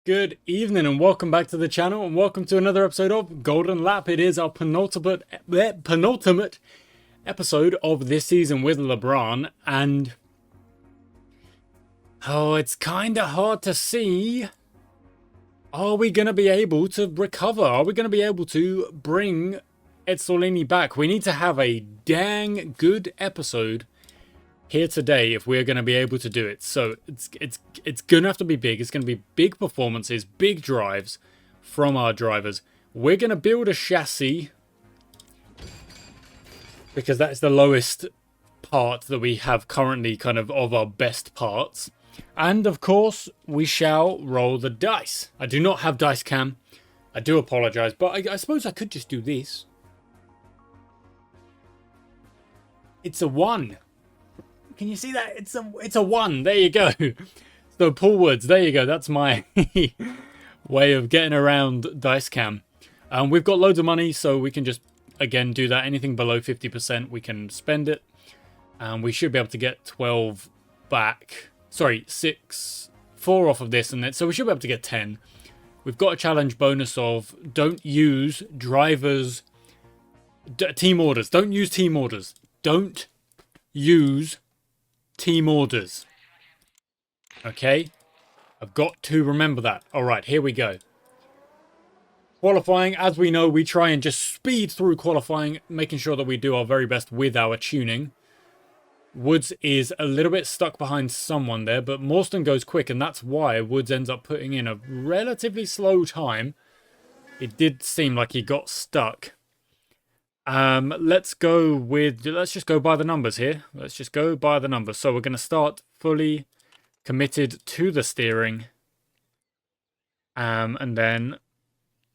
Good evening and welcome back to the channel and welcome to another episode of Golden Lap. It is our penultimate episode of this season with LaBrahn, and it's kind of hard to see. Are we going to be able to recover? Are we going to be able to bring S3E4 back? We need to have a dang good episode here today if we're going to be able to do it. So it's going to have to be big. It's going to be big performances, big drives from our drivers. We're going to build a chassis because that's the lowest part that we have currently, kind of our best parts. And of course, we shall roll the dice. I do not have dice cam. I do apologize, but I suppose I could just do this. It's a 1. Can you see that? It's a 1. There you go. So Paul Woods, there you go. That's my way of getting around dice cam. We've got loads of money, so we can just, again, do that. Anything below 50%, we can spend it. And we should be able to get 12 back. Sorry, 4 off of this. And then, so we should be able to get 10. We've got a challenge bonus of don't use drivers... team orders. Don't use team orders. Don't use team orders. Okay, I've got to remember that. All right, here we go. Qualifying, as we know, we try and just speed through qualifying, making sure that we do our very best with our tuning. Woods is a little bit stuck behind someone there, but Morstan goes quick, and that's why Woods ends up putting in a relatively slow time. It did seem like he got stuck. Let's just go by the numbers here. Let's just go by the numbers. So we're going to start fully committed to the steering. And then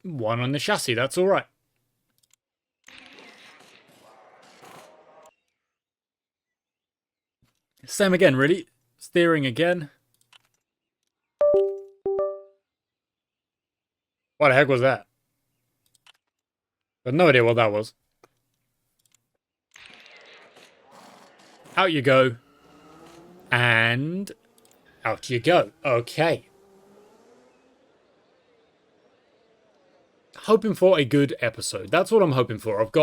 1 on the chassis. That's all right. Same again, really. Steering again. What the heck was that? I have no idea what that was. Out you go. And out you go. Okay. Hoping for a good episode. That's what I'm hoping for. I've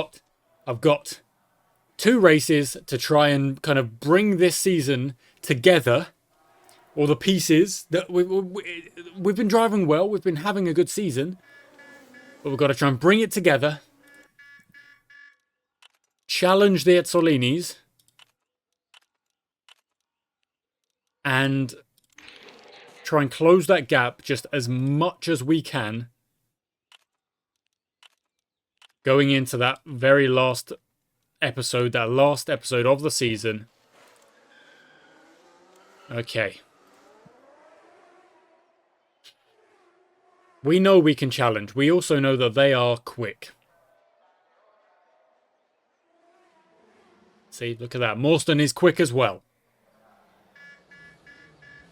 got 2 races to try and kind of bring this season together. All the pieces that we've been driving well. We've been having a good season. But we've got to try and bring it together. Challenge the S3Es. And try and close that gap just as much as we can. Going into that very last episode, of the season. Okay. We know we can challenge. We also know that they are quick. See, look at that. Morstan is quick as well.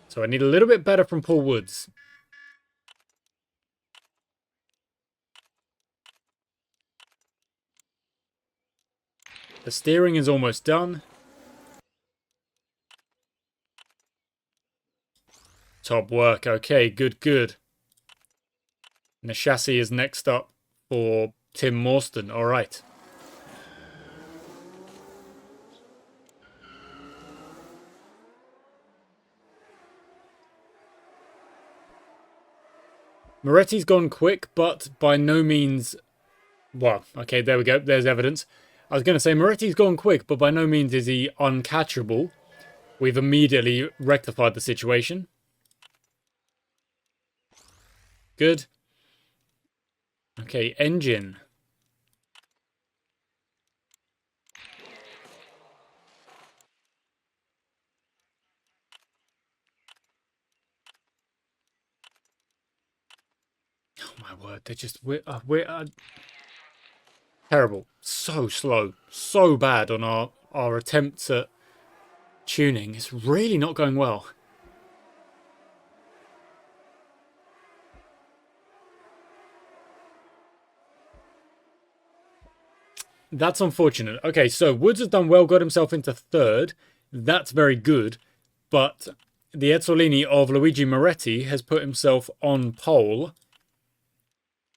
So I need a little bit better from Paul Woods. The steering is almost done. Top work. Okay, good. And the chassis is next up for Tim Morstan. All right. Moretti's gone quick, but by no means... Well, okay, there we go. There's evidence. I was going to say, Moretti's gone quick, but by no means is he uncatchable. We've immediately rectified the situation. Good. Okay, engine. My word, they're just we're terrible. So slow, so bad on our attempts at tuning. It's really not going well. That's unfortunate. Okay, so Woods has done well, got himself into 3rd. That's very good, but the Ezzolini of Luigi Moretti has put himself on pole.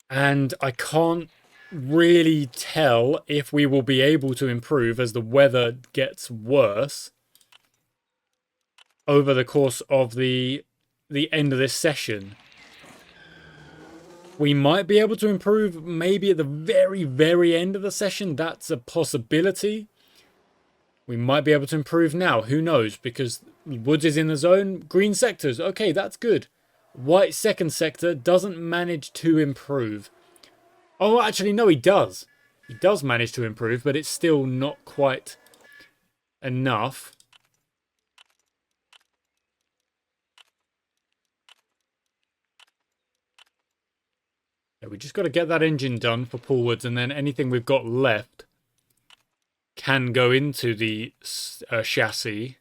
And I can't really tell if we will be able to improve as the weather gets worse over the course of the end of this session. We might be able to improve maybe at the very, very end of the session. That's a possibility. We might be able to improve now. Who knows? Because Woods is in the zone. Green sectors. Okay, that's good. White second sector doesn't manage to improve. Oh, actually, no, he does. He does manage to improve, but it's still not quite enough. Yeah, we just got to get that engine done for Paul Woods, and then anything we've got left can go into the chassis.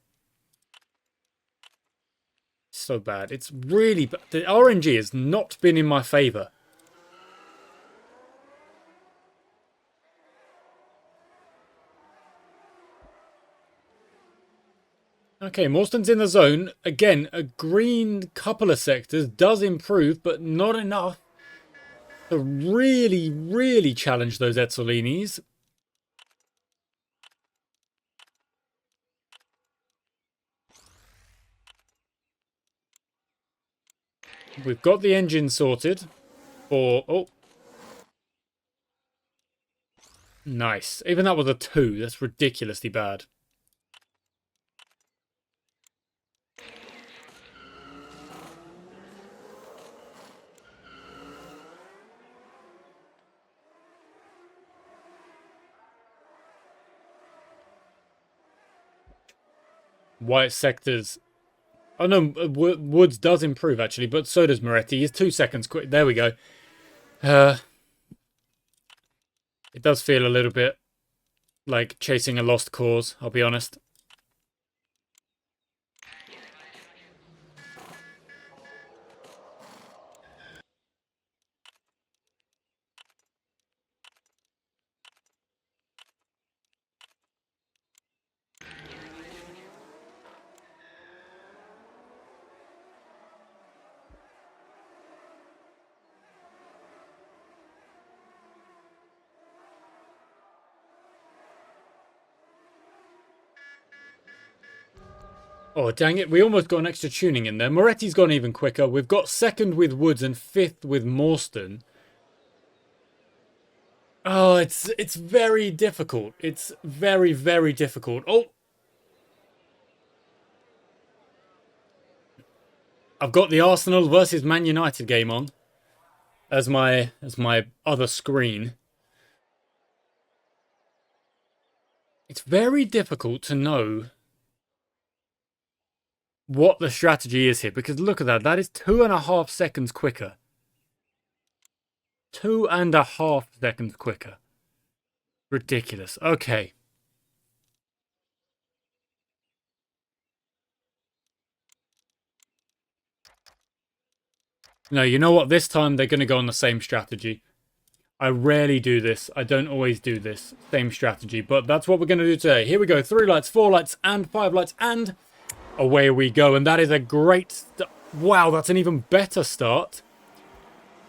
So bad. It's really bad. The RNG has not been in my favour. Okay, Morston's in the zone. Again, a green couple of sectors does improve, but not enough to really, really challenge those Ezzolinis. We've got the engine sorted for... Oh. Nice. Even that was a 2. That's ridiculously bad. White sectors. Oh no, Woods does improve actually, but so does Moretti. He's 2 seconds quick. There we go. It does feel a little bit like chasing a lost cause, I'll be honest. Oh, dang it. We almost got an extra tuning in there. Moretti's gone even quicker. We've got 2nd with Woods and 5th with Morston. Oh, it's very difficult. It's very, very difficult. Oh! I've got the Arsenal versus Man United game on as my other screen. It's very difficult to know what the strategy is here, because look at that. That is 2.5 seconds quicker. 2.5 seconds quicker. Ridiculous. Okay. No, you know what? This time they're going to go on the same strategy. I rarely do this. I don't always do this. Same strategy. But that's what we're going to do today. Here we go. 3 lights, 4 lights, and 5 lights. And away we go. And that is a great... Wow, that's an even better start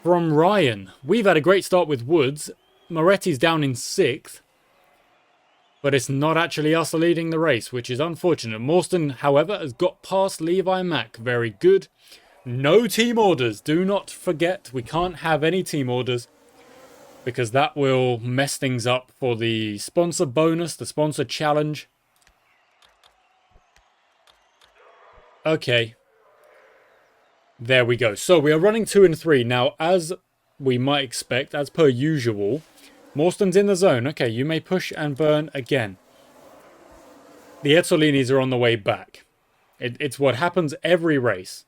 from Ryan. We've had a great start with Woods. Moretti's down in 6th. But it's not actually us leading the race, which is unfortunate. Morston, however, has got past Levi Mack. Very good. No team orders. Do not forget, we can't have any team orders, because that will mess things up for the sponsor bonus, the sponsor challenge. Okay. There we go. So we are running 2 and 3. Now, as we might expect, as per usual, Morston's in the zone. Okay, you may push and burn again. The Ezzolinis are on the way back. It's what happens every race.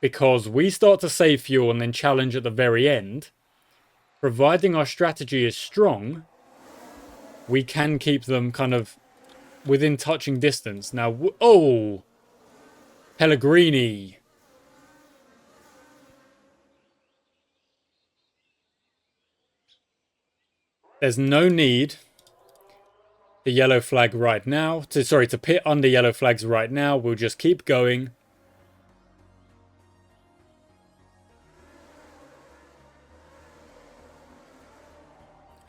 Because we start to save fuel and then challenge at the very end. Providing our strategy is strong, we can keep them kind of within touching distance. Now, oh! Pellegrini. There's no need the yellow flag right now. To pit under yellow flags right now. We'll just keep going.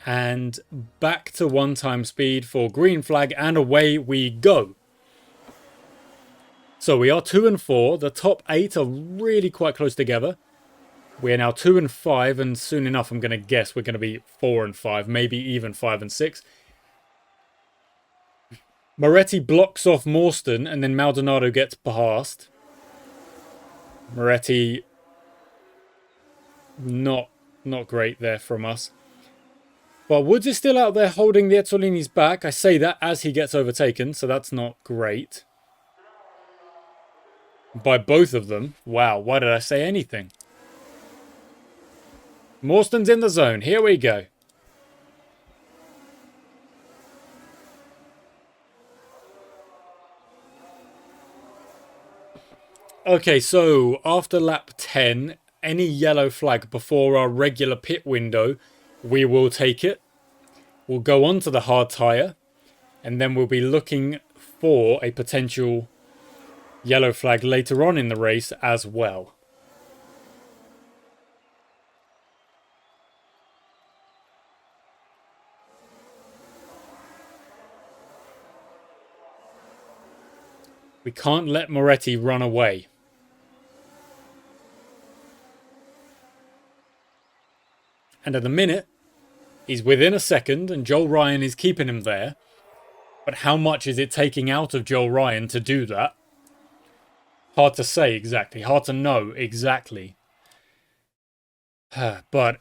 And back to 1 speed for green flag, and away we go. So we are 2 and 4. The top 8 are really quite close together. We are now 2 and 5, and soon enough I'm going to guess we're going to be 4 and 5, maybe even 5 and 6. Moretti blocks off Morstan, and then Maldonado gets past. Moretti, not great there from us. But Woods is still out there holding the Ezzolini's back. I say that as he gets overtaken, so that's not great. By both of them. Wow, why did I say anything? Morstan's in the zone. Here we go. Okay, so after lap 10, any yellow flag before our regular pit window, we will take it. We'll go on to the hard tyre, and then we'll be looking for a potential yellow flag later on in the race as well. We can't let Moretti run away. And at the minute, he's within a second, and Joel Ryan is keeping him there. But how much is it taking out of Joel Ryan to do that? Hard to say exactly. Hard to know exactly. But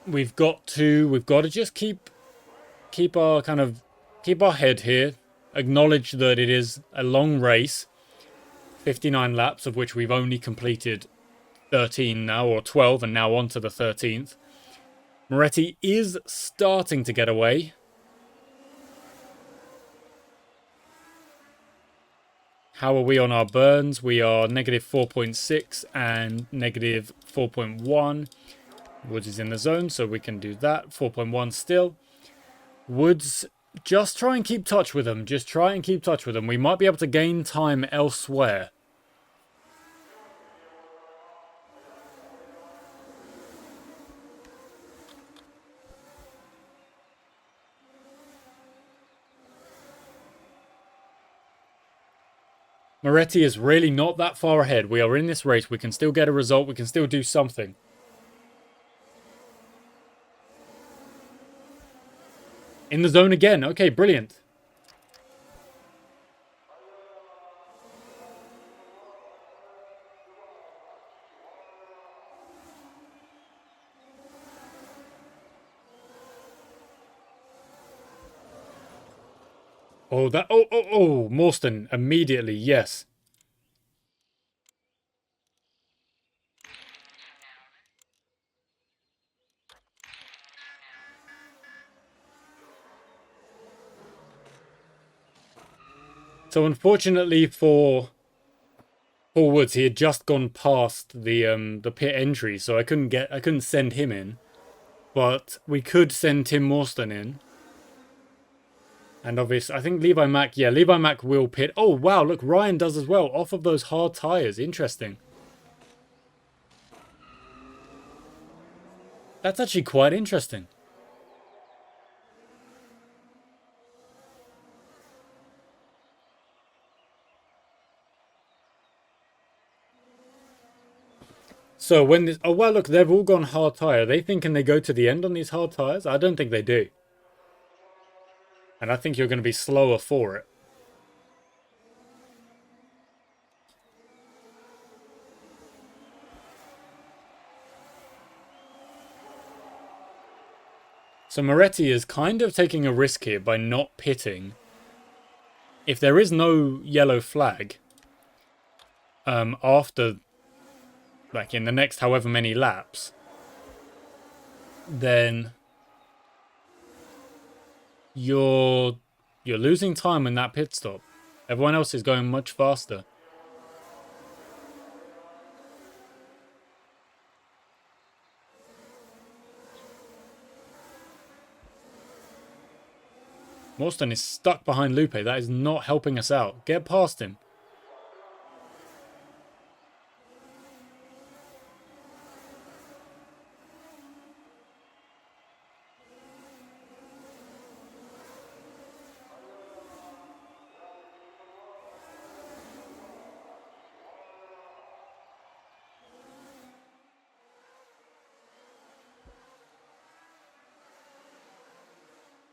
we've got to just keep our head here. Acknowledge that it is a long race. 59 laps, of which we've only completed 13 now, or 12, and now on to the 13th. Moretti is starting to get away. How are we on our burns? We are negative 4.6 and negative 4.1. Woods is in the zone, so we can do that. 4.1 still. Woods, just try and keep touch with them. Just try and keep touch with them. We might be able to gain time elsewhere. Moretti is really not that far ahead. We are in this race. We can still get a result. We can still do something. In the zone again. Okay, brilliant. Oh, Morstan, immediately, yes. So unfortunately for Paul Woods, he had just gone past the pit entry, so I couldn't send him in. But we could send Tim Morstan in. And obviously, I think Levi Mack will pit. Oh, wow, look, Ryan does as well, off of those hard tyres. Interesting. That's actually quite interesting. So when this... Oh, well, look, they've all gone hard tyre. Are they thinking they go to the end on these hard tyres? I don't think they do. And I think you're going to be slower for it. So Moretti is kind of taking a risk here by not pitting. If there is no yellow flag after, like in the next however many laps, then you're losing time in that pit stop. Everyone else is going much faster. Morstan is stuck behind Lupe. That is not helping us out. Get past him.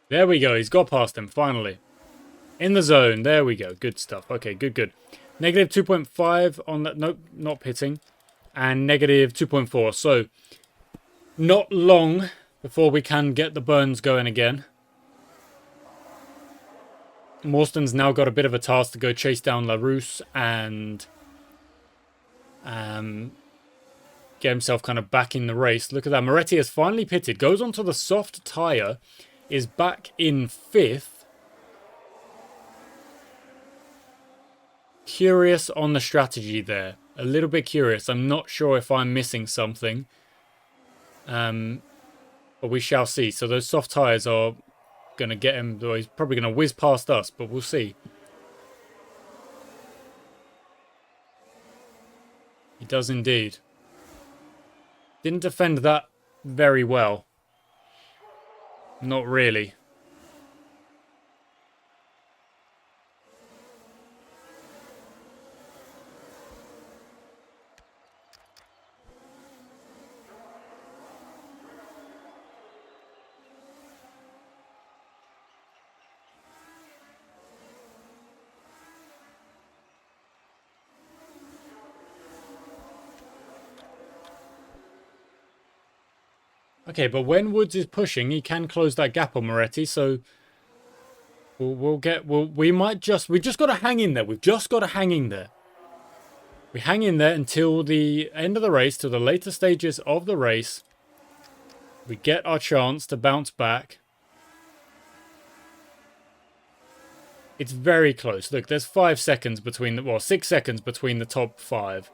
There we go. He's got past him, finally. In the zone. There we go. Good stuff. Okay, good, good. Negative 2.5 on that. Nope, not pitting. And negative 2.4. So, not long before we can get the burns going again. Morstan's now got a bit of a task to go chase down LaRousse and get himself kind of back in the race. Look at that. Moretti has finally pitted. Goes onto the soft tyre. Is back in 5th. Curious on the strategy there. A little bit curious. I'm not sure if I'm missing something. But we shall see. So those soft tyres are going to get him. He's probably going to whiz past us, but we'll see. He does indeed. Didn't defend that very well. Not really. Okay, but when Woods is pushing, he can close that gap on Moretti, so we just got to hang in there. We've just got to hang in there. We hang in there until the end of the race, till the later stages of the race. We get our chance to bounce back. It's very close. Look, there's 5 seconds between the, well, 6 seconds between the top 5.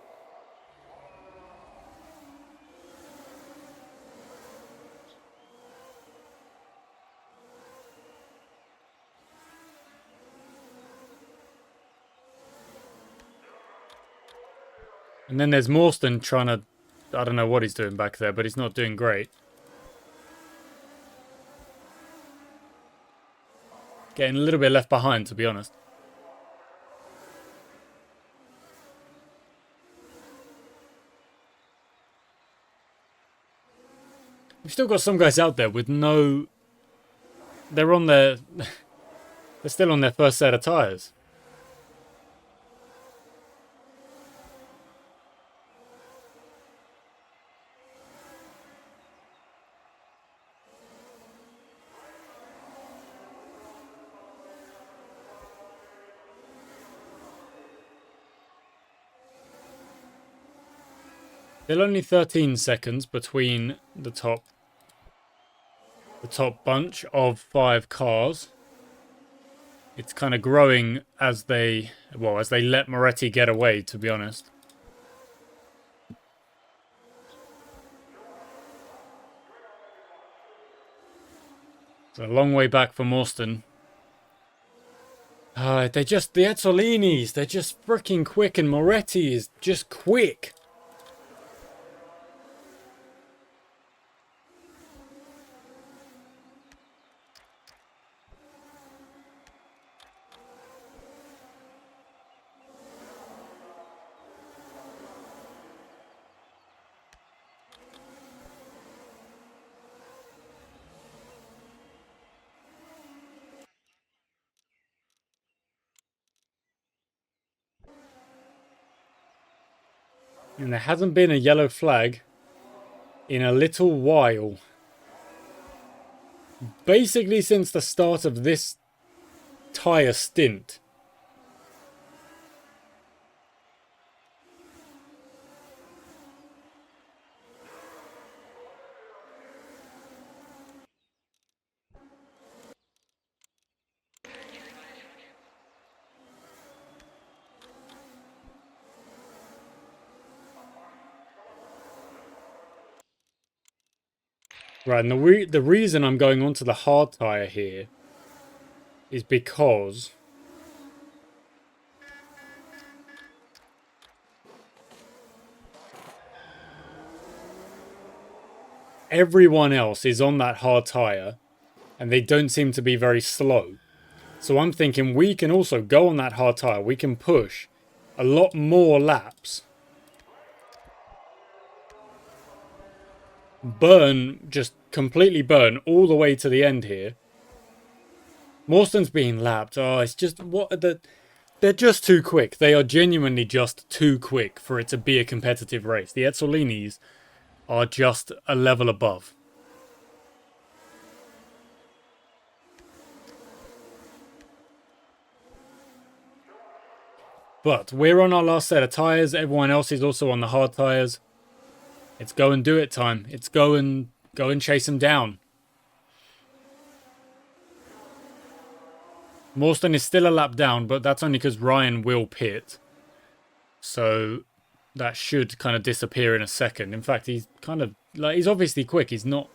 And then there's Morstan trying to... I don't know what he's doing back there, but he's not doing great. Getting a little bit left behind, to be honest. We've still got some guys out there with no... They're on their... They're still on their first set of tyres. Still only 13 seconds between the top bunch of 5 cars. It's kind of growing as they let Moretti get away, to be honest. It's a long way back for Morstan. The Ezzolinis, they're just freaking quick, and Moretti is just quick. And there hasn't been a yellow flag in a little while. Basically since the start of this tyre stint. Right, and the reason I'm going on to the hard tyre here is because everyone else is on that hard tyre and they don't seem to be very slow. So I'm thinking we can also go on that hard tyre. We can push a lot more laps. Burn, just completely burn all the way to the end here. Morston's being lapped. Oh, it's just, what are the... They're just too quick. They are genuinely just too quick for it to be a competitive race. The Ezzolinis are just a level above. But we're on our last set of tyres. Everyone else is also on the hard tyres. It's go and do it time. It's go and chase them down. Morstan is still a lap down, but that's only because Ryan will pit. So that should kind of disappear in a second. In fact, he's kind of, like, he's obviously quick. He's not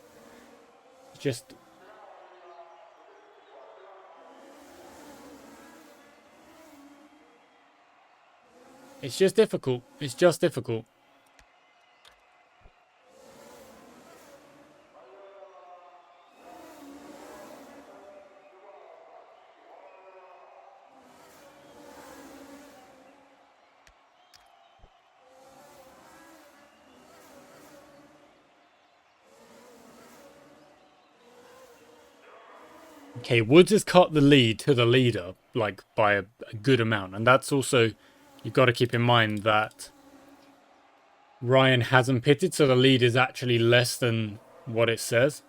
just... It's just difficult. It's just difficult. Okay, Woods has cut the lead to the leader, like, by a good amount. And that's also, you've got to keep in mind that Ryan hasn't pitted, so the lead is actually less than what it says.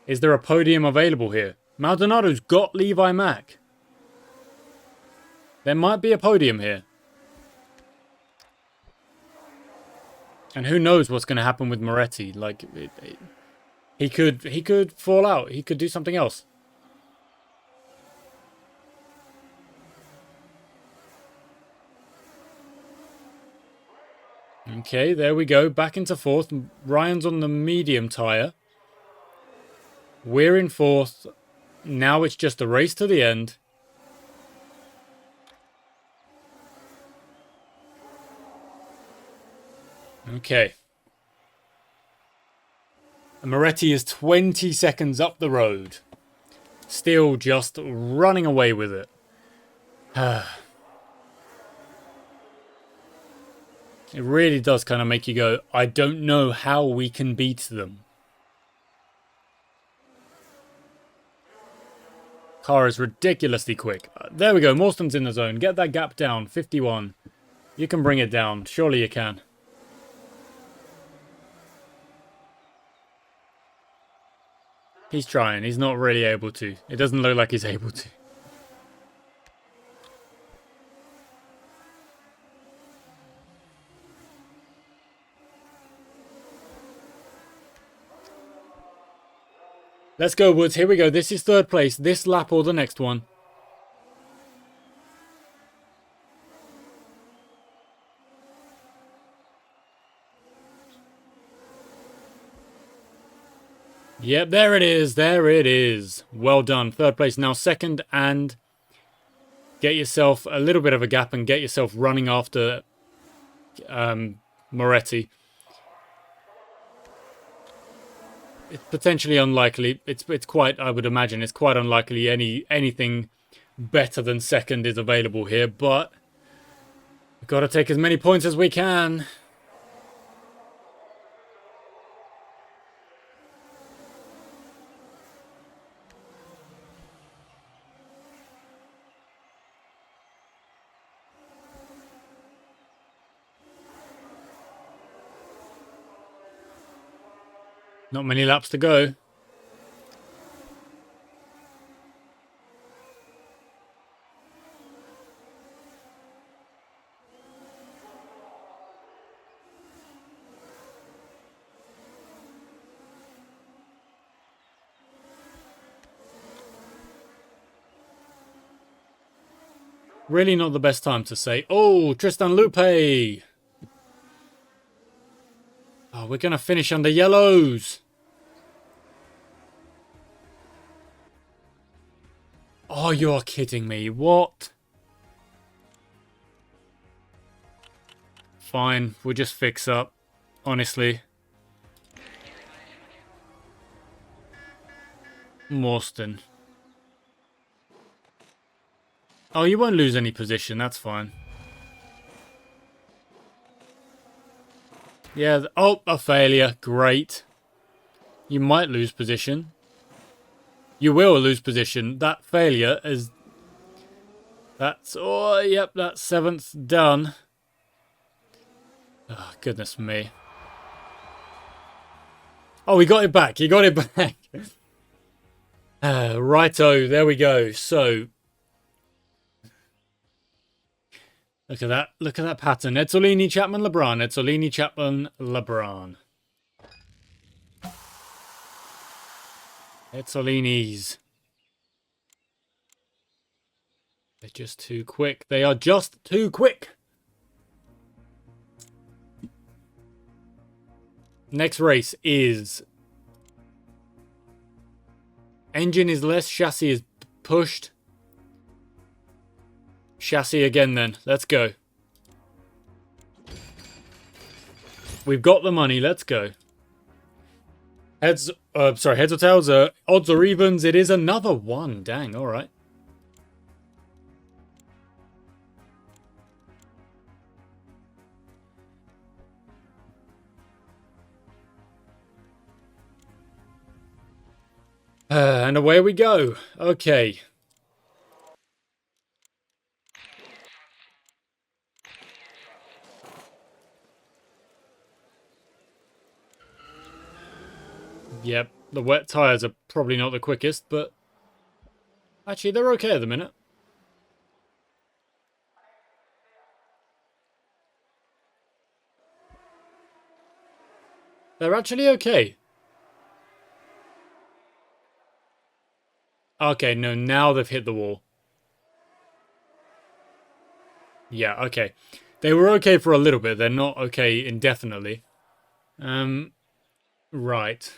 Is there a podium available here? Maldonado's got Levi Mack. There might be a podium here. And who knows what's going to happen with Moretti. Like, he could fall out. He could do something else. Okay, there we go. Back into fourth. Ryan's on the medium tyre. We're in fourth. Now it's just a race to the end. Okay. And Moretti is 20 seconds up the road. Still just running away with it. It really does kind of make you go, I don't know how we can beat them. Car is ridiculously quick. There we go. Morstan's in the zone. Get that gap down. 51. You can bring it down. Surely you can. He's trying. He's not really able to. It doesn't look like he's able to. Let's go, Woods. Here we go. This is third place. This lap or the next one. Yep, there it is. There it is. Well done. Third place. Now second, and get yourself a little bit of a gap and get yourself running after Moretti. It's potentially unlikely. It's quite, I would imagine, it's quite unlikely anything better than second is available here, but we've got to take as many points as we can. Not many laps to go. Really not the best time to say, oh, Tristan Lupe. Oh, we're going to finish under yellows. Oh, you're kidding me. What? Fine, we'll just fix up. Honestly. Morstan. Oh, you won't lose any position. That's fine. Yeah. Oh, a failure. Great. You might lose position. You will lose position. That failure is... That's... Oh, yep, that's 7th done. Oh, goodness me. Oh, he got it back. He got it back. Righto, there we go. So... Look at that. Look at that pattern. Ezzolini, Chapman, LaBrahn. Ezzolini, Chapman, LaBrahn. Ezzolinis. They're just too quick. They are just too quick. Next race is... Engine is less, chassis is pushed. Chassis again then. Let's go. We've got the money. Let's go. Heads or tails. Odds or evens. It is another one. Dang. All right. And away we go. Okay. Yep, the wet tyres are probably not the quickest, but actually they're okay at the minute. They're actually okay. Okay, no, now they've hit the wall. Yeah, okay. They were okay for a little bit. They're not okay indefinitely. Right.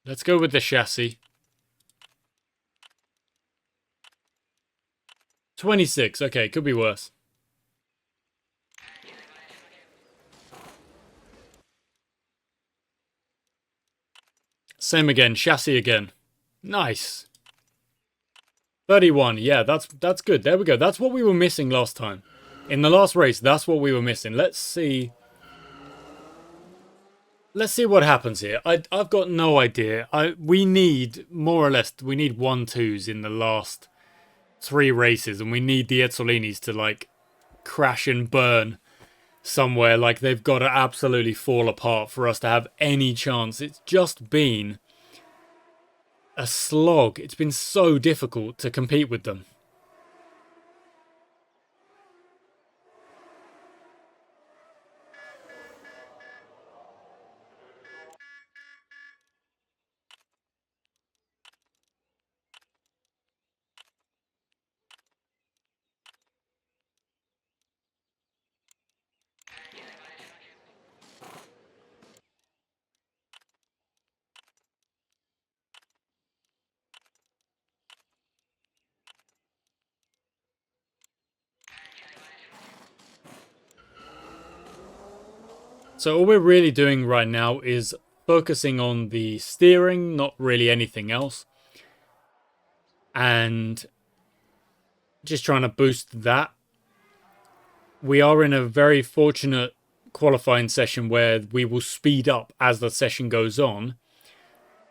Let's go with the chassis. 26. Okay, could be worse. Same again. Chassis again. Nice. 31. Yeah, that's good. There we go. That's what we were missing last time. In the last race, that's what we were missing. Let's see. Let's see what happens here. I've got no idea. We need, more or less, we need 1-2s in the last 3 races. And we need the Ezzolinis to, like, crash and burn somewhere. Like, they've got to absolutely fall apart for us to have any chance. It's just been a slog. It's been so difficult to compete with them. So all we're really doing right now is focusing on the steering, not really anything else. And just trying to boost that. We are in a very fortunate qualifying session where we will speed up as the session goes on.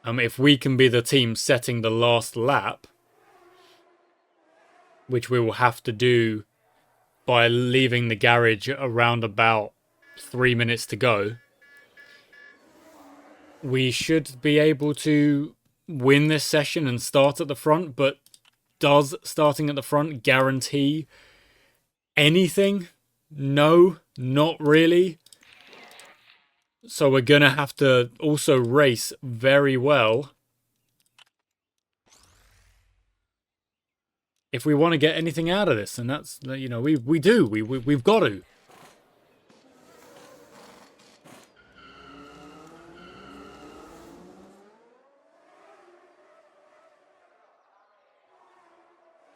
If we can be the team setting the last lap, which we will have to do by leaving the garage around about 3 minutes to go, we should be able to win this session and start at the front. But does starting at the front guarantee anything? No, not really. So we're going to have to also race very well if we want to get anything out of this. And that's, you know, we've got to.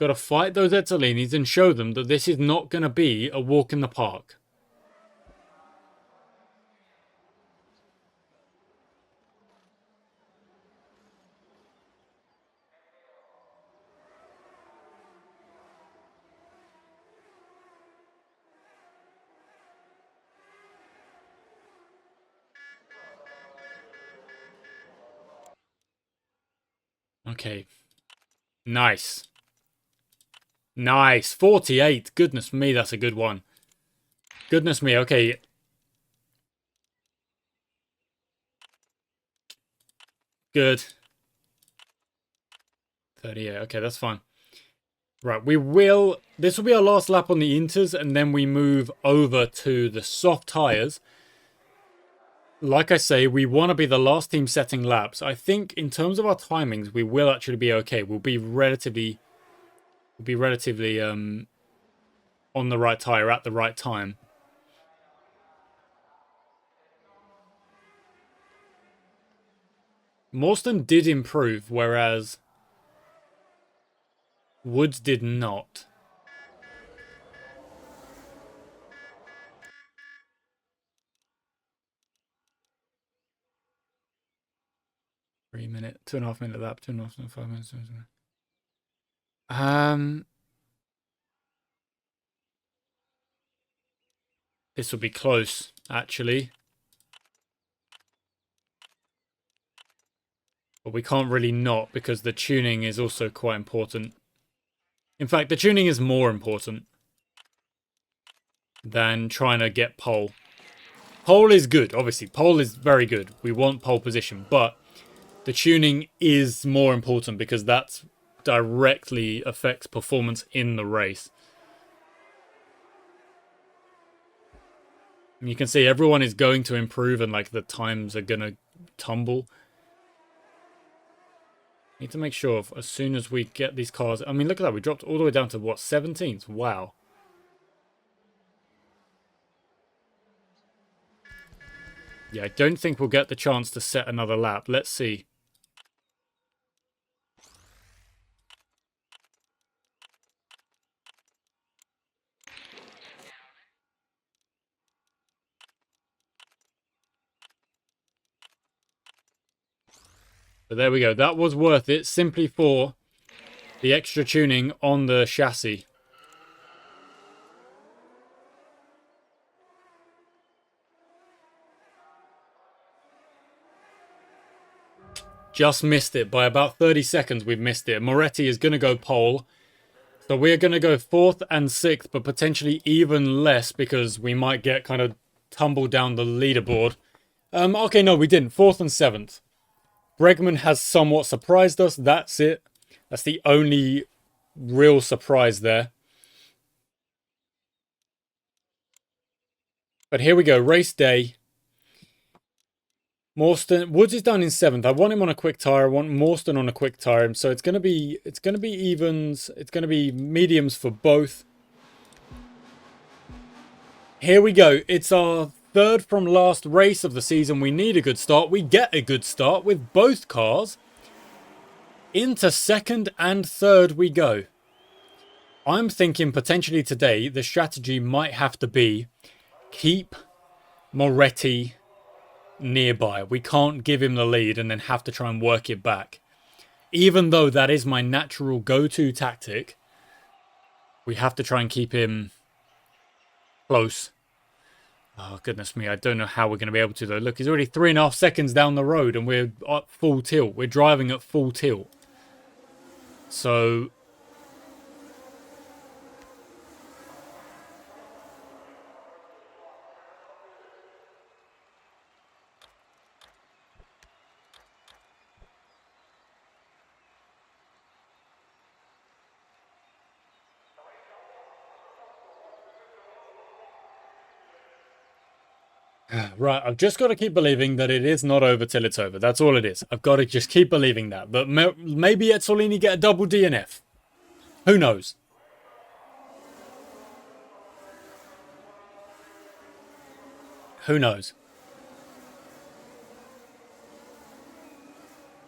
Got to fight those Etzolinis and show them that this is not going to be a walk in the park. Okay. Nice. Nice. 48. Goodness me, that's a good one. Goodness me. Okay. Good. 38. Okay, that's fine. Right, this will be our last lap on the Inters, and then we move over to the soft tyres. Like I say, we want to be the last team setting laps. I think in terms of our timings, we will actually be okay. We'll be relatively on the right tyre at the right time. Morstan did improve, whereas Woods did not. Three minute, 2.5 minute lap, 2.5, 5 minutes. This will be close, actually. But we can't really not, because the tuning is also quite important. In fact, the tuning is more important than trying to get pole. Pole is good, obviously. Pole is very good. We want pole position, but the tuning is more important because that directly affects performance in the race. And you can see everyone is going to improve and like the times are going to tumble. Need to make sure as soon as we get these cars. I mean, look at that. We dropped all the way down to what, 17th? Wow. Yeah, I don't think we'll get the chance to set another lap. Let's see. But there we go. That was worth it simply for the extra tuning on the chassis. Just missed it. By about 30 seconds, we've missed it. Moretti is going to go pole. So we're going to go 4th and 6th, but potentially even less because we might get kind of tumbled down the leaderboard. Okay, no, we didn't. 4th and 7th. Bregman has somewhat surprised us. That's it. That's the only real surprise there. But here we go. Race day. Morstan, Woods is down in 7th. I want him on a quick tire. I want Morstan on a quick tire. So it's gonna be evens. It's gonna be mediums for both. Here we go. It's our third from last race of the season. We need a good start. We get a good start with both cars. Into 2nd and 3rd we go. I'm thinking potentially today the strategy might have to be keep Moretti nearby. We can't give him the lead and then have to try and work it back. Even though that is my natural go-to tactic, we have to try and keep him close. Oh, goodness me. I don't know how we're going to be able to, though. Look, he's already 3.5 seconds down the road and we're at full tilt. We're driving at full tilt. So right, I've just got to keep believing that it is not over till it's over. That's all it is. I've got to just keep believing that. But maybe Etzolini get a double DNF. Who knows? Who knows?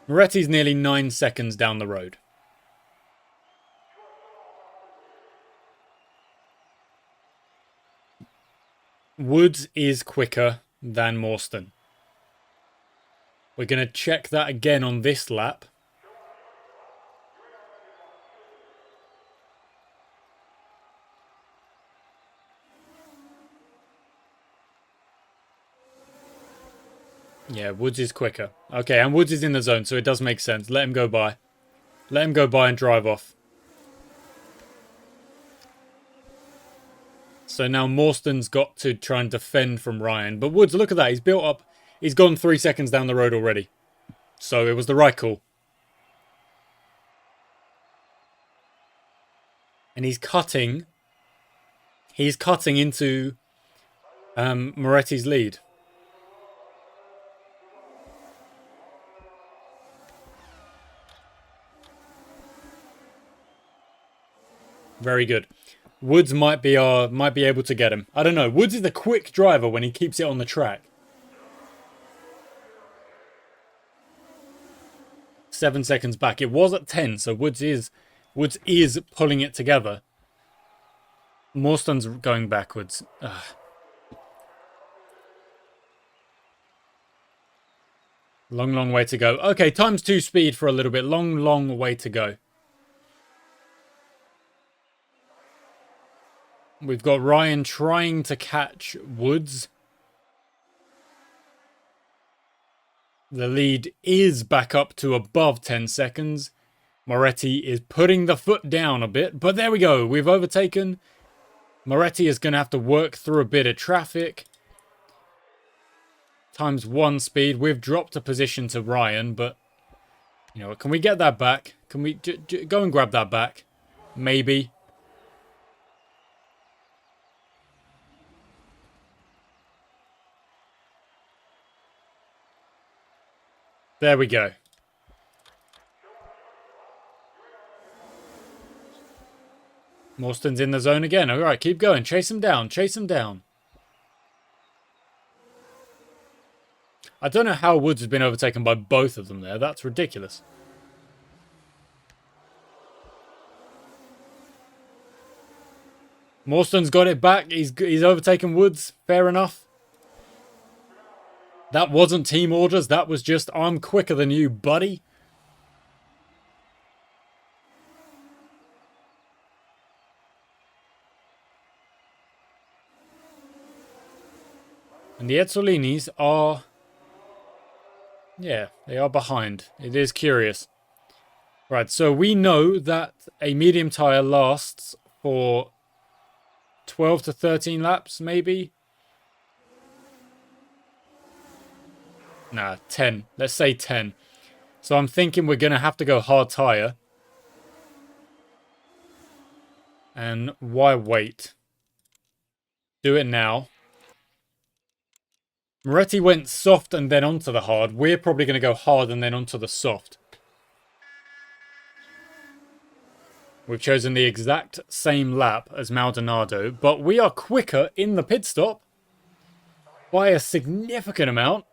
Moretti's nearly 9 seconds down the road. Woods is quicker than Morstan. We're going to check that again on this lap. Yeah, Woods is quicker. Okay, and Woods is in the zone, so it does make sense. Let him go by. Let him go by and drive off. So now Morstan's got to try and defend from Ryan. But Woods, look at that. He's built up. He's gone 3 seconds down the road already. So it was the right call. And he's cutting. He's cutting into Moretti's lead. Very good. Woods might be able to get him. I don't know. Woods is the quick driver when he keeps it on the track. 7 seconds back. It was at 10, so Woods is pulling it together. Morstan's going backwards. Ugh. Long way to go. Okay, times 2 speed for a little bit. Long way to go. We've got Ryan trying to catch Woods. The lead is back up to above 10 seconds. Moretti is putting the foot down a bit, but there we go. We've overtaken. Moretti is going to have to work through a bit of traffic. Times 1 speed. We've dropped a position to Ryan, but you know, can we get that back? Can we go and grab that back? Maybe. There we go. Morstan's in the zone again. All right, keep going. Chase him down. Chase him down. I don't know how Woods has been overtaken by both of them there. That's ridiculous. Morstan's got it back. He's overtaken Woods. Fair enough. That wasn't team orders. That was just, I'm quicker than you, buddy. And the Ezzolinis are... yeah, they are behind. It is curious. Right, so we know that a medium tyre lasts for 12 to 13 laps, maybe? Nah, 10. Let's say 10. So I'm thinking we're going to have to go hard tyre. And why wait? Do it now. Moretti went soft and then onto the hard. We're probably going to go hard and then onto the soft. We've chosen the exact same lap as Maldonado, but we are quicker in the pit stop by a significant amount.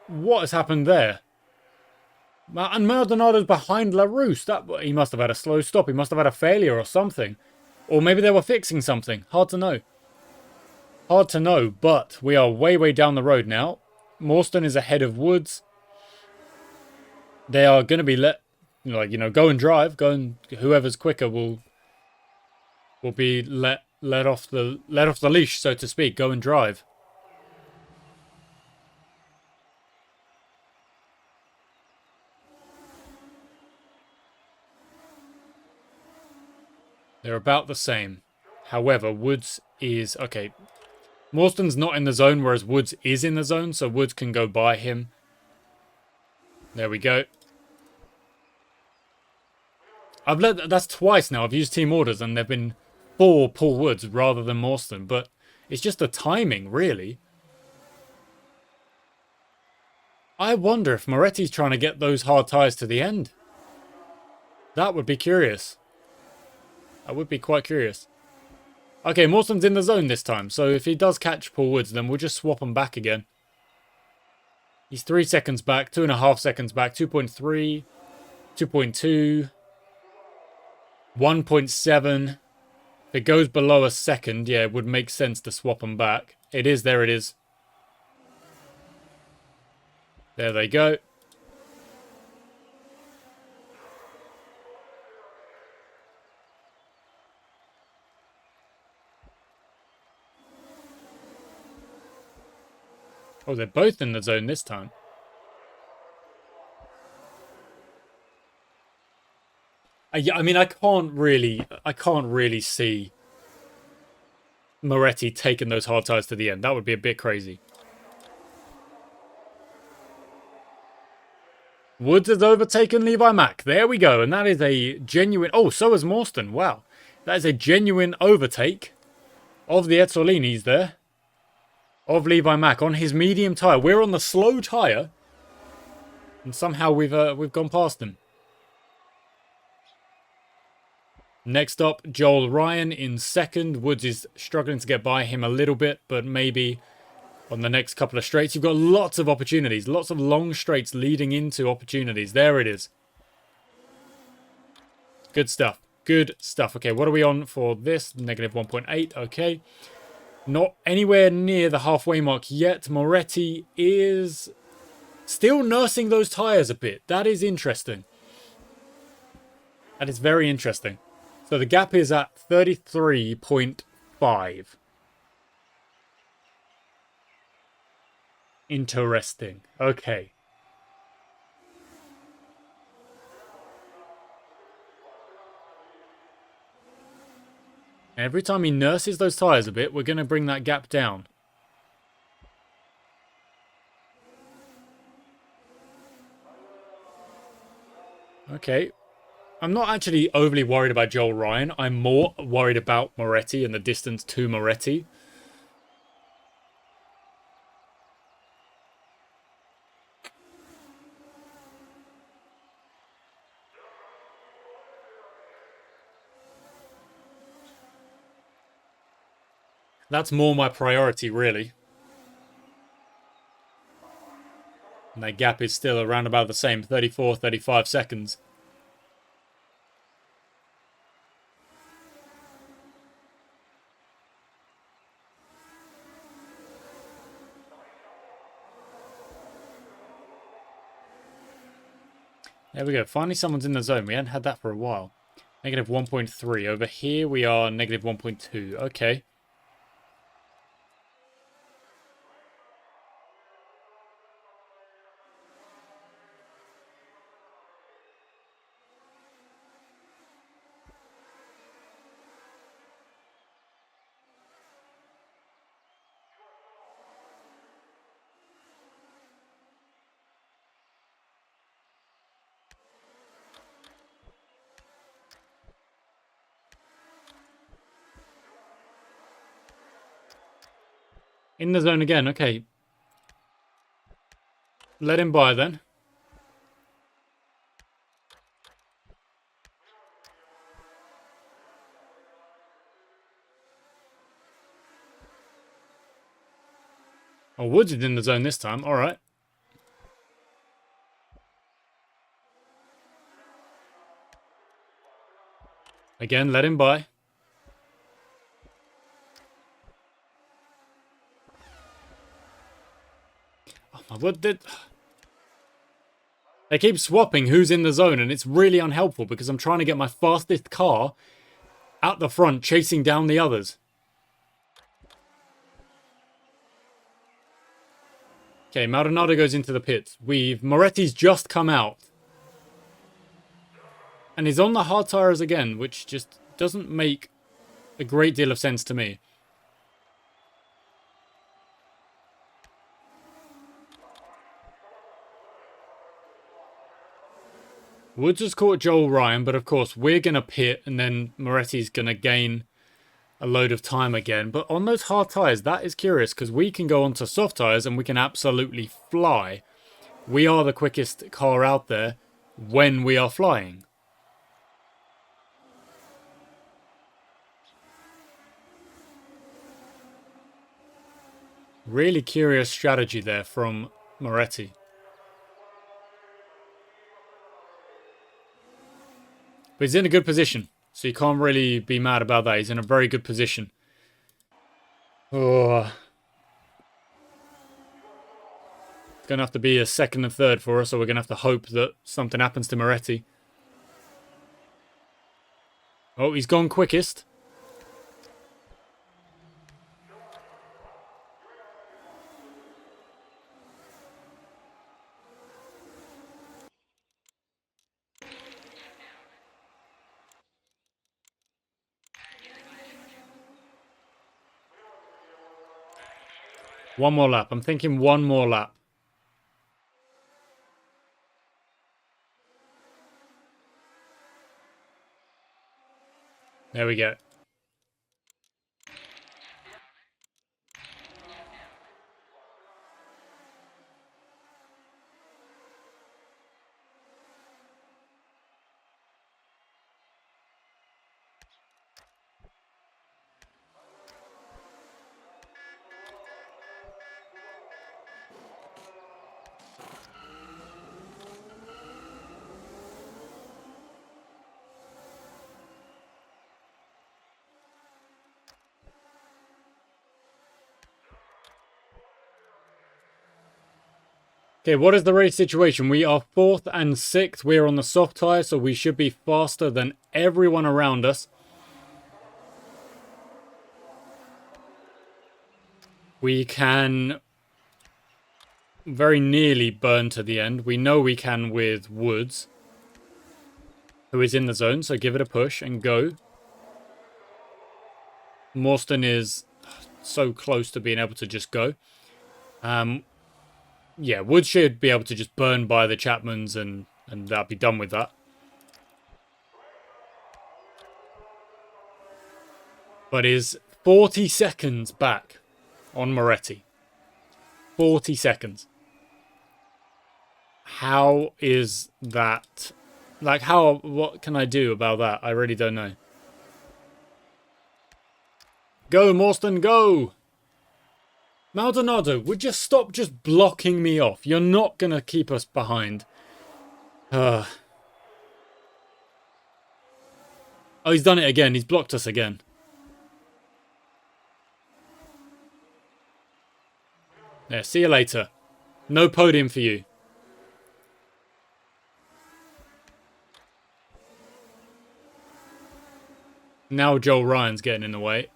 What has happened there? And Maldonado's behind LaRousse. He must have had a slow stop. He must have had a failure or something. Or maybe they were fixing something. Hard to know. Hard to know, but we are way down the road now. Morstan is ahead of Woods. They are going to be go and drive. Whoever's quicker will be let off the leash, so to speak. Go and drive. They're about the same. However, Woods is... okay, Morstan's not in the zone, whereas Woods is in the zone, so Woods can go by him. There we go. That's twice now. I've used team orders, and they've been for Paul Woods rather than Morstan, but it's just the timing, really. I wonder if Moretti's trying to get those hard tyres to the end. That would be curious. I would be quite curious. Okay, Morstan's in the zone this time, so if he does catch Paul Woods, then we'll just swap him back again. He's 3 seconds back, 2.5 seconds back, 2.3, 2.2, 1.7. If it goes below a second, yeah, it would make sense to swap him back. It is. There it is. There they go. Oh, they're both in the zone this time. Yeah, I mean, I can't really see Moretti taking those hard tires to the end. That would be a bit crazy. Woods has overtaken Levi Mack. There we go. And that is a genuine... Oh, so has Morstan. Wow. That is a genuine overtake of the Ezzolinis there. Of Levi Mack on his medium tyre. We're on the slow tyre. And somehow we've gone past him. Next up, Joel Ryan in second. Woods is struggling to get by him a little bit, but maybe on the next couple of straights. You've got lots of opportunities, lots of long straights leading into opportunities. There it is. Good stuff. Good stuff. Okay, what are we on for this? Negative 1.8. Okay. Not anywhere near the halfway mark yet. Moretti is still nursing those tyres a bit. That is interesting. That is very interesting. So the gap is at 33.5. Interesting. Okay. Every time he nurses those tyres a bit, we're going to bring that gap down. Okay. I'm not actually overly worried about Joel Ryan. I'm more worried about Moretti and the distance to Moretti. That's more my priority, really. And that gap is still around about the same, 34, 35 seconds. There we go. Finally someone's in the zone. We hadn't had that for a while. Negative 1.3. Over here we are negative 1.2. Okay. In the zone again. Okay. Let him by then. Oh, Woods is in the zone this time. All right. Again, let him by. Oh my, what did... They keep swapping who's in the zone, and it's really unhelpful because I'm trying to get my fastest car out the front, chasing down the others. Okay, Maldonado goes into the pits. Moretti's just come out. And he's on the hard tyres again, which just doesn't make a great deal of sense to me. Woods has caught Joel Ryan, but of course we're going to pit and then Moretti's going to gain a load of time again. But on those hard tyres, that is curious because we can go onto soft tyres and we can absolutely fly. We are the quickest car out there when we are flying. Really curious strategy there from Moretti. But he's in a good position, so you can't really be mad about that. He's in a very good position. Oh, going to have to be a second and third for us, or we're going to have to hope that something happens to Moretti. Oh, he's gone quickest. One more lap. I'm thinking one more lap. There we go. Okay, what is the race situation? We are 4th and 6th. We're on the soft tyre, so we should be faster than everyone around us. We can very nearly burn to the end. We know we can with Woods, who is in the zone, so give it a push and go. Morstan is so close to being able to just go. Yeah, Woods should be able to just burn by the Chapmans and that'd be done with that. But is 40 seconds back on Moretti. 40 seconds. How is that? Like, what can I do about that? I really don't know. Go, Morstan, go! Maldonado, would you stop just blocking me off? You're not going to keep us behind. Oh, he's done it again. He's blocked us again. Yeah, see you later. No podium for you. Now Joel Ryan's getting in the way.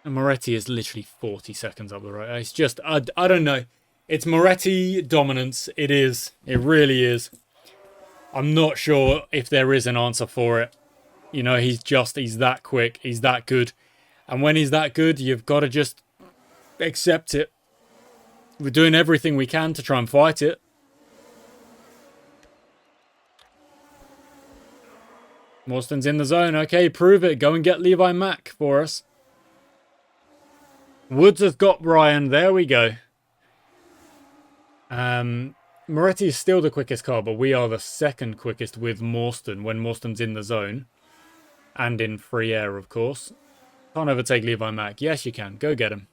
And Moretti is literally 40 seconds up the road. It's just, I don't know. It's Moretti dominance. It is. It really is. I'm not sure if there is an answer for it. You know, he's that quick. He's that good. And when he's that good, you've got to just accept it. We're doing everything we can to try and fight it. Morstan's in the zone. Okay, prove it. Go and get Levi Mack for us. Woods has got Ryan. There we go. Moretti is still the quickest car, but we are the second quickest with Morstan when Morstan's in the zone. And in free air, of course. Can't overtake Levi Mack. Yes, you can. Go get him.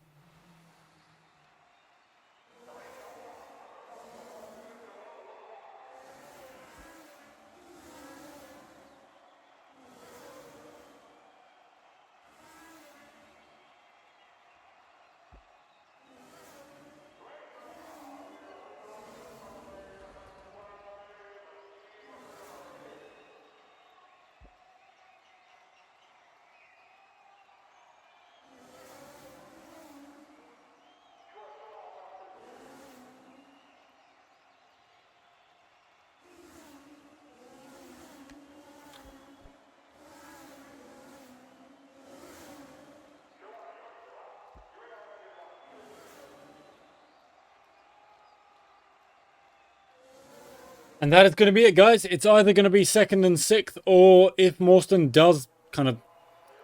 And that is going to be it, guys. It's either going to be 2nd and 6th, or if Morstan does kind of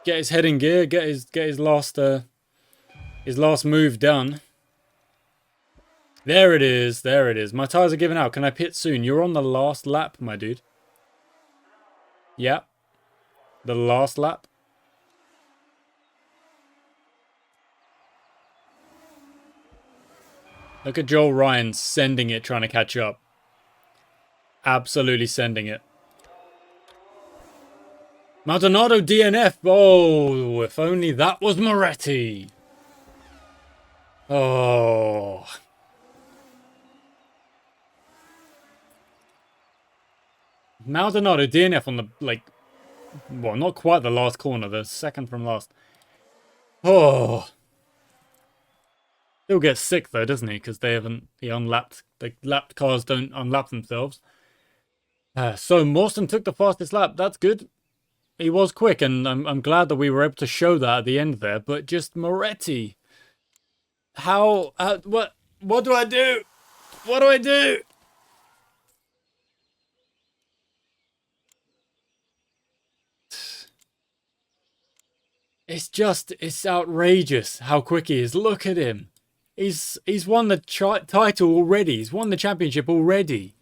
get his head in gear, get his last move done. There it is. There it is. My tyres are giving out. Can I pit soon? You're on the last lap, my dude. Yeah. The last lap. Look at Joel Ryan sending it, trying to catch up. Absolutely sending it. Maldonado DNF. Oh, if only that was Moretti. Oh. Maldonado DNF on the, like, well, not quite the last corner, the second from last. Oh. He'll get sick though, doesn't he? Because they haven't, he unlapped, the lapped cars don't unlap themselves. So Mawson took the fastest lap. That's good. He was quick, and I'm glad that we were able to show that at the end there. But just Moretti, what do I do? What do I do? It's outrageous how quick he is. Look at him. He's won the title already. He's won the championship already.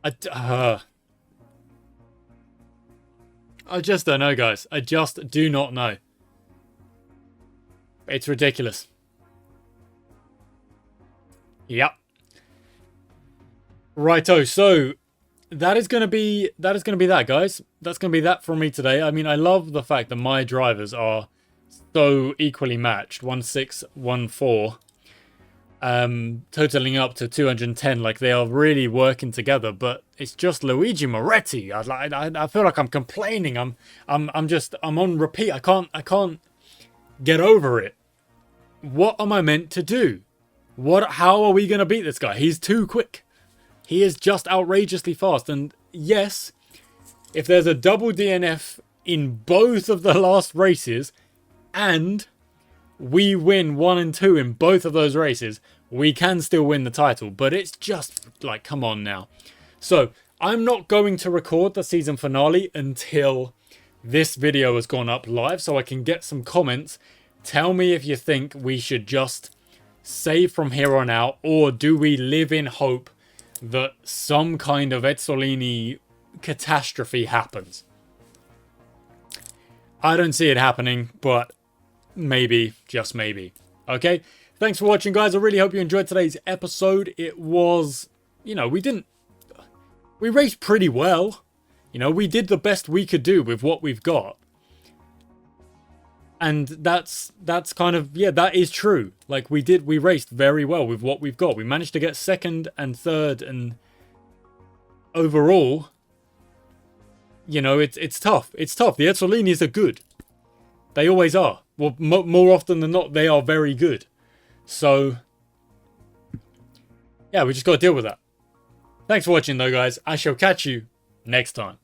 I just don't know, guys. I just do not know. It's ridiculous. Yep. Righto, so that is gonna be that, guys. That's gonna be that from me today. I mean, I love the fact that my drivers are so equally matched. 1-6, 1-4. Totaling up to 210. Like, they are really working together, but it's just Luigi Moretti. I feel like I'm complaining. I'm on repeat. I can't get over it. What am I meant to do? How are we gonna beat this guy? He's too quick. He is just outrageously fast. And yes, if there's a double DNF in both of the last races and we win 1 and 2 in both of those races, we can still win the title. But it's just like, come on now. So I'm not going to record the season finale until this video has gone up live, so I can get some comments. Tell me if you think we should just save from here on out, or do we live in hope that some kind of Ezzolini catastrophe happens? I don't see it happening, but maybe, just maybe. Okay, thanks for watching, guys. I really hope you enjoyed today's episode. It was, you know, we raced pretty well. You know, we did the best we could do with what we've got. And that's kind of, yeah, that is true. Like, we raced very well with what we've got. We managed to get second and third, and overall, you know, it's tough. It's tough. The Ezzolinis are good. They always are. Well, more often than not, they are very good. So, yeah, we just got to deal with that. Thanks for watching, though, guys. I shall catch you next time.